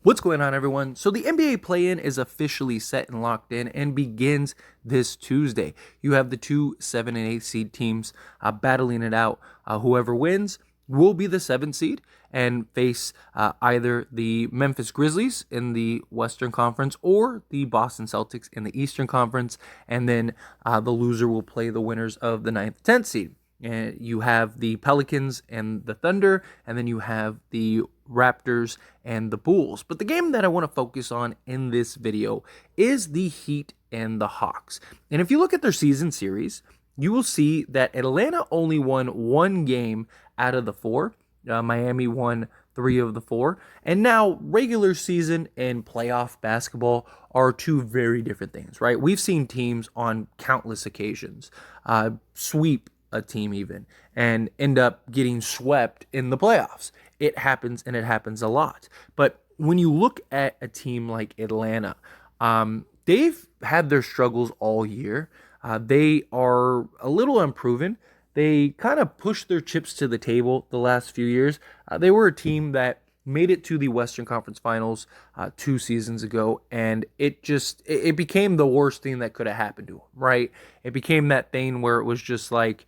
What's going on, everyone? So the NBA play-in is officially set and locked in and begins this Tuesday. You have the two 7 and 8 seed teams battling it out. Whoever wins will be the 7th seed and face either the Memphis Grizzlies in the Western Conference or the Boston Celtics in the Eastern Conference. And then the loser will play the winners of the 9th, 10th seed. And you have the Pelicans and the Thunder, and then you have the Raptors and the Bulls. But the game that I want to focus on in this video is the Heat and the Hawks. And if you look at their season series, you will see that Atlanta only won one game out of the four. Miami won 3 of the 4. And now regular season and playoff basketball are two very different things, right? We've seen teams on countless occasions sweep a team even and end up getting swept in the playoffs. It happens, and it happens a lot. But when you look at a team like Atlanta, they've had their struggles all year. They are a little unproven. They kind of pushed their chips to the table the last few years. They were a team that made it to the Western Conference Finals 2 seasons ago, and it became the worst thing that could have happened to them, right? It became that thing where it was just like,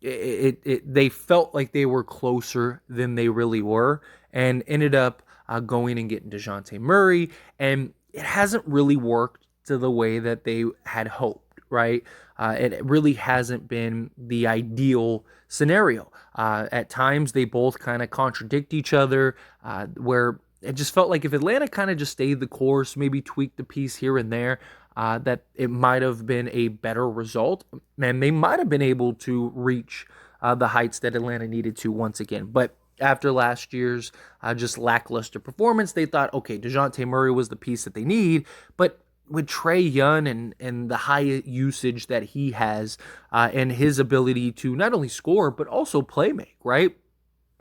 they felt like they were closer than they really were, and ended up going and getting DeJounte Murray, and it hasn't really worked to the way that they had hoped, right? It really hasn't been the ideal scenario. At times, they both kind of contradict each other, where it just felt like if Atlanta kind of just stayed the course, maybe tweaked the piece here and there, that it might have been a better result, and they might have been able to reach the heights that Atlanta needed to once again. But after last year's just lackluster performance, they thought, okay, DeJounte Murray was the piece that they need, but with Trae Young and the high usage that he has and his ability to not only score but also play make, right?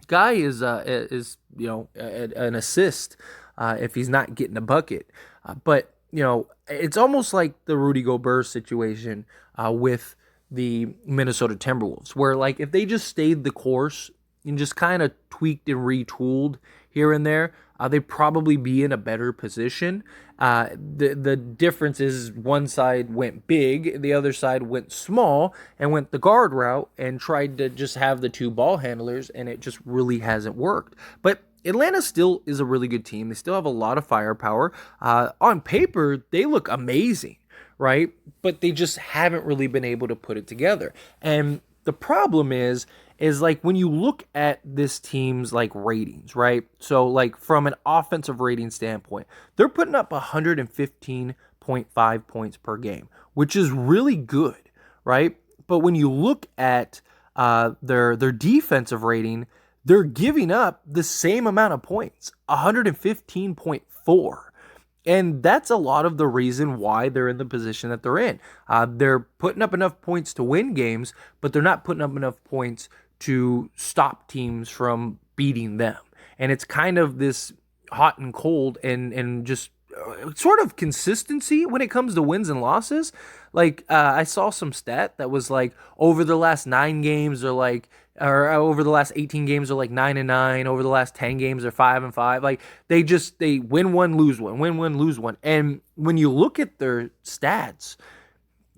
Guy is an assist if he's not getting a bucket, but it's almost like the Rudy Gobert situation with the Minnesota Timberwolves, where like if they just stayed the course and just kind of tweaked and retooled here and there, they'd probably be in a better position. The difference is one side went big, the other side went small and went the guard route and tried to just have the two ball handlers, and it just really hasn't worked. But Atlanta still is a really good team. They still have a lot of firepower. On paper, they look amazing, right? But they just haven't really been able to put it together. And the problem is like when you look at this team's like ratings, right? So like from an offensive rating standpoint, they're putting up 115.5 points per game, which is really good, right? But when you look at their defensive rating, they're giving up the same amount of points, 115.4. And that's a lot of the reason why they're in the position that they're in. They're putting up enough points to win games, but they're not putting up enough points to stop teams from beating them. And it's kind of this hot and cold and just sort of consistency when it comes to wins and losses. Like I saw some stat that was like over the last 9 games or over the last 18 games are like 9-9. Over the last 10 games are 5-5. Like they win one, lose one, win one, lose one. And when you look at their stats,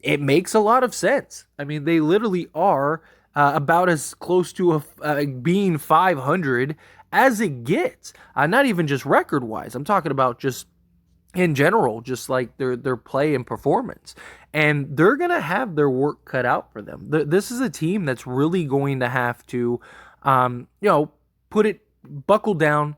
it makes a lot of sense. I mean, they literally are about as close to being 500 as it gets. Not even just record wise. I'm talking about just in general, just like their play and performance. And they're going to have their work cut out for them. This is a team that's really going to have to, buckle down,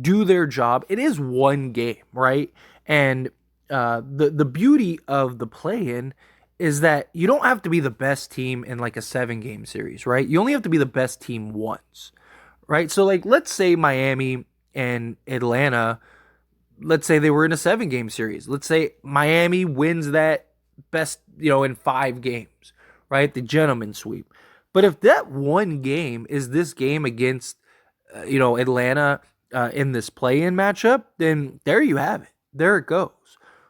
do their job. It is one game, right? And the beauty of the play-in is that you don't have to be the best team in like a 7-game series, right? You only have to be the best team once, right? So like, let's say Miami and Atlanta, let's say they were in a 7-game series. Let's say Miami wins that best, in 5 games, right? The gentleman sweep. But if that one game is this game against, Atlanta in this play-in matchup, then there you have it. There it goes,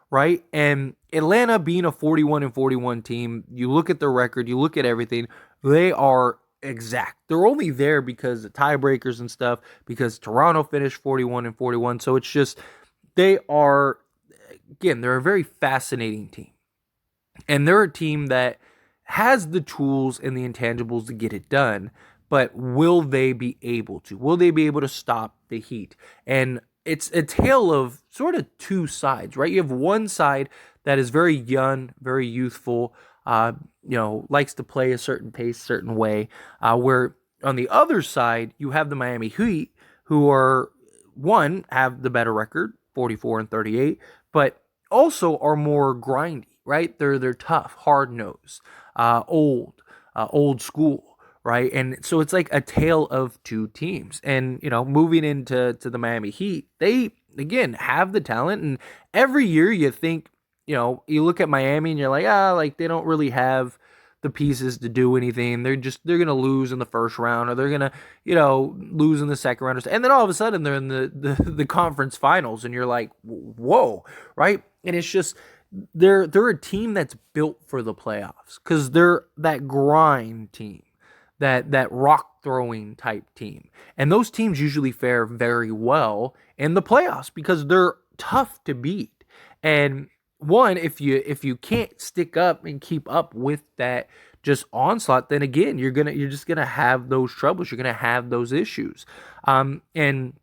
right? And Atlanta being a 41-41 team, you look at the record, you look at everything, they are exact. They're only there because of tiebreakers and stuff, because Toronto finished 41-41. So it's just, they are, again, they're a very fascinating team. And they're a team that has the tools and the intangibles to get it done, but will they be able to? Will they be able to stop the Heat? And it's a tale of sort of two sides, right? You have one side that is very young, very youthful, likes to play a certain pace, certain way, where on the other side, you have the Miami Heat, who are, one, have the better record, 44-38, but also are more grindy, right? They're tough, hard nosed, old school, right? And so it's like a tale of two teams. And moving into the Miami Heat, they again have the talent, and every year you think, you look at Miami and you're like they don't really have the pieces to do anything. They're gonna lose in the first round, or they're gonna lose in the second round, and then all of a sudden they're in the conference finals, and you're like, whoa, right? And it's just they're a team that's built for the playoffs because they're that grind team, that rock throwing type team, and those teams usually fare very well in the playoffs because they're tough to beat. And one, if you can't stick up and keep up with that just onslaught, then again you're just gonna have those troubles. You're gonna have those issues. And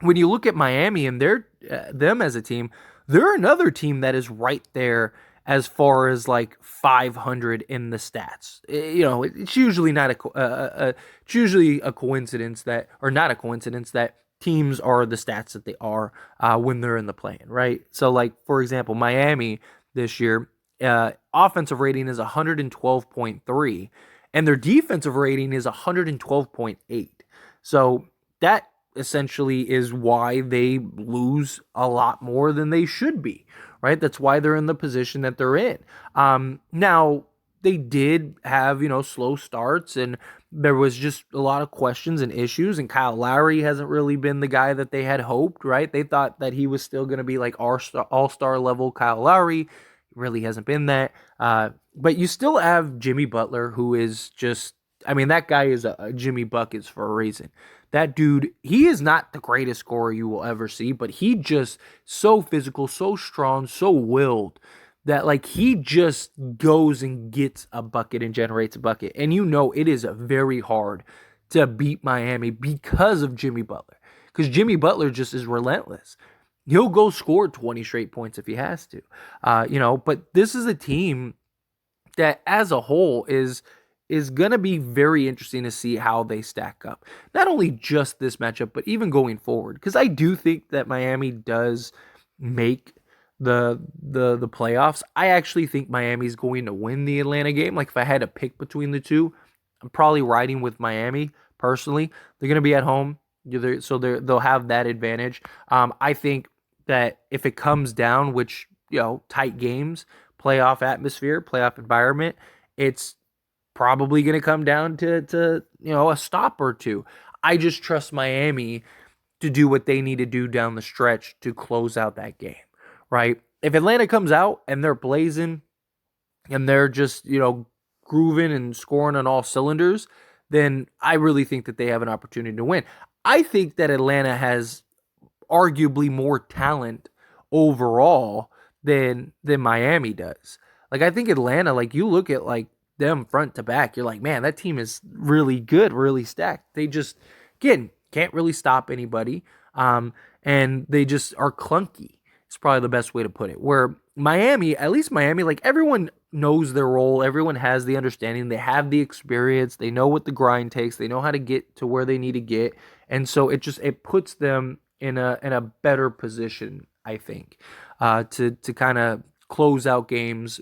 when you look at Miami and them as a team, they're another team that is right there as far as like 500 in the stats. It's usually not it's usually a coincidence that, or not a coincidence that teams are the stats that they are when they're in the play-in, right? So, like, for example, Miami this year, offensive rating is 112.3, and their defensive rating is 112.8. So that essentially is why they lose a lot more than they should be, right? That's why they're in the position that they're in. Now, they did have, slow starts, and there was just a lot of questions and issues, and Kyle Lowry hasn't really been the guy that they had hoped, right? They thought that he was still going to be like all-star level Kyle Lowry. He really hasn't been that. But you still have Jimmy Butler, who is just, that guy is a Jimmy Buckets for a reason. That dude, he is not the greatest scorer you will ever see, but he just so physical, so strong, so willed that like he just goes and gets a bucket and generates a bucket. And it is very hard to beat Miami because of Jimmy Butler. Because Jimmy Butler just is relentless. He'll go score 20 straight points if he has to. But this is a team that as a whole is going to be very interesting to see how they stack up. Not only just this matchup, but even going forward. Because I do think that Miami does make the playoffs. I actually think Miami's going to win the Atlanta game. Like, if I had to pick between the two, I'm probably riding with Miami personally. They're going to be at home, so they'll have that advantage. I think that if it comes down, which, tight games, playoff atmosphere, playoff environment, it's probably going to come down to a stop or two. I just trust Miami to do what they need to do down the stretch to close out that game, right? If Atlanta comes out and they're blazing and they're just, grooving and scoring on all cylinders, then I really think that they have an opportunity to win. I think that Atlanta has arguably more talent overall than Miami does. Like, I think Atlanta, like, you look at like them front to back, you're like, man, that team is really good, really stacked. They just, again, can't really stop anybody. And they just are clunky. It's probably the best way to put it. Where Miami, at least Miami, like, everyone knows their role. Everyone has the understanding. They have the experience. They know what the grind takes. They know how to get to where they need to get. And so it puts them in a better position, I think, to kind of close out games,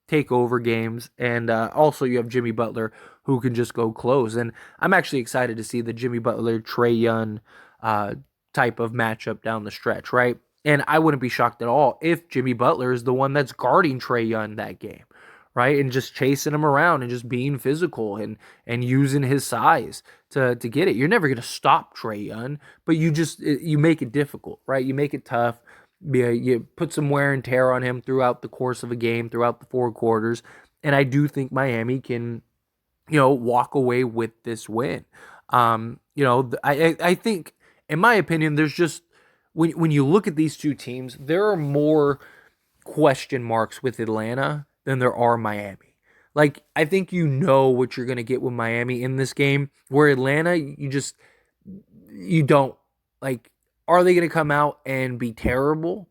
take over games, and also you have Jimmy Butler, who can just go close. And I'm actually excited to see the Jimmy Butler, Trae Young type of matchup down the stretch, right? And I wouldn't be shocked at all if Jimmy Butler is the one that's guarding Trae Young that game, right? And just chasing him around and just being physical and using his size to get it. You're never going to stop Trae Young, but you make it difficult, right? You make it tough. You put some wear and tear on him throughout the course of a game, throughout the four quarters. And I do think Miami can, walk away with this win. I think, in my opinion, there's just when you look at these two teams, there are more question marks with Atlanta than there are Miami. Like, I think you know what you're going to get with Miami in this game, where Atlanta, you don't. Like, are they going to come out and be terrible?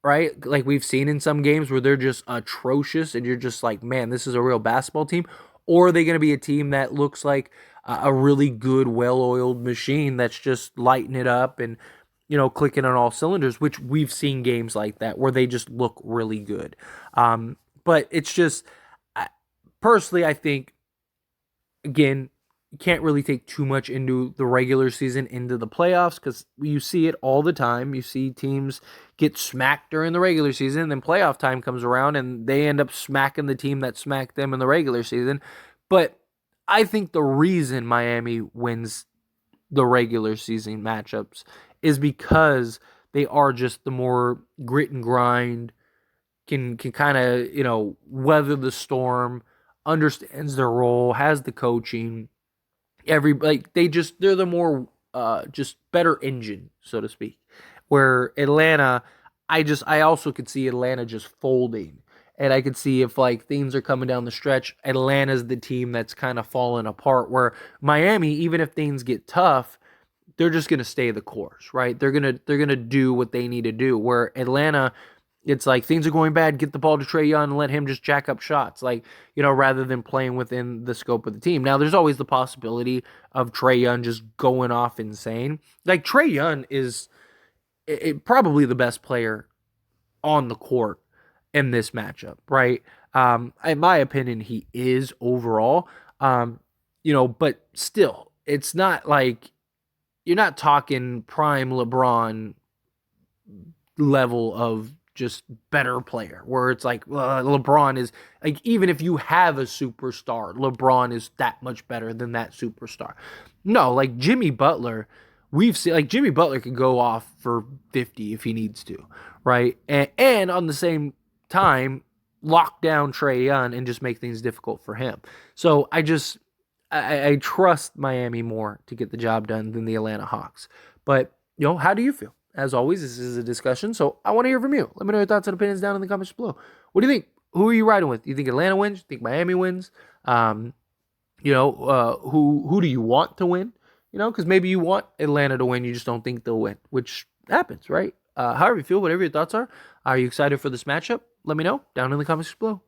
Right? Like we've seen in some games where they're just atrocious and you're just like, man, this is a real basketball team. Or are they going to be a team that looks like a really good, well oiled machine that's just lighting it up and, clicking on all cylinders, which we've seen games like that where they just look really good. But it's just, personally, I think, again, you can't really take too much into the regular season into the playoffs because you see it all the time. You see teams get smacked during the regular season, and then playoff time comes around and they end up smacking the team that smacked them in the regular season. But I think the reason Miami wins the regular season matchups is because they are just the more grit and grind, can kind of, weather the storm, understands their role, has the coaching, they're the more just better engine, so to speak. Where Atlanta, I also could see Atlanta just folding. And I could see if like things are coming down the stretch, Atlanta's the team that's kind of falling apart. Where Miami, even if things get tough, they're just gonna stay the course, right? They're gonna do what they need to do. Where Atlanta, it's like things are going bad, get the ball to Trae Young and let him just jack up shots, like, rather than playing within the scope of the team. Now, there's always the possibility of Trae Young just going off insane. Like, Trae Young is probably the best player on the court in this matchup, right? In my opinion, he is overall. But still, it's not like you're not talking prime LeBron level of just better player, where it's like LeBron is like, even if you have a superstar, LeBron is that much better than that superstar. No, like Jimmy Butler, we've seen like Jimmy Butler could go off for 50 if he needs to, right? And on the same time, lock down Trae Young and just make things difficult for him. So I trust Miami more to get the job done than the Atlanta Hawks. But how do you feel? As always, this is a discussion, so I want to hear from you. Let me know your thoughts and opinions down in the comments below. What do you think? Who are you riding with? Do you think Atlanta wins? Do you think Miami wins? Who do you want to win? Because maybe you want Atlanta to win, you just don't think they'll win, which happens, right? However you feel, whatever your thoughts are you excited for this matchup? Let me know down in the comments below.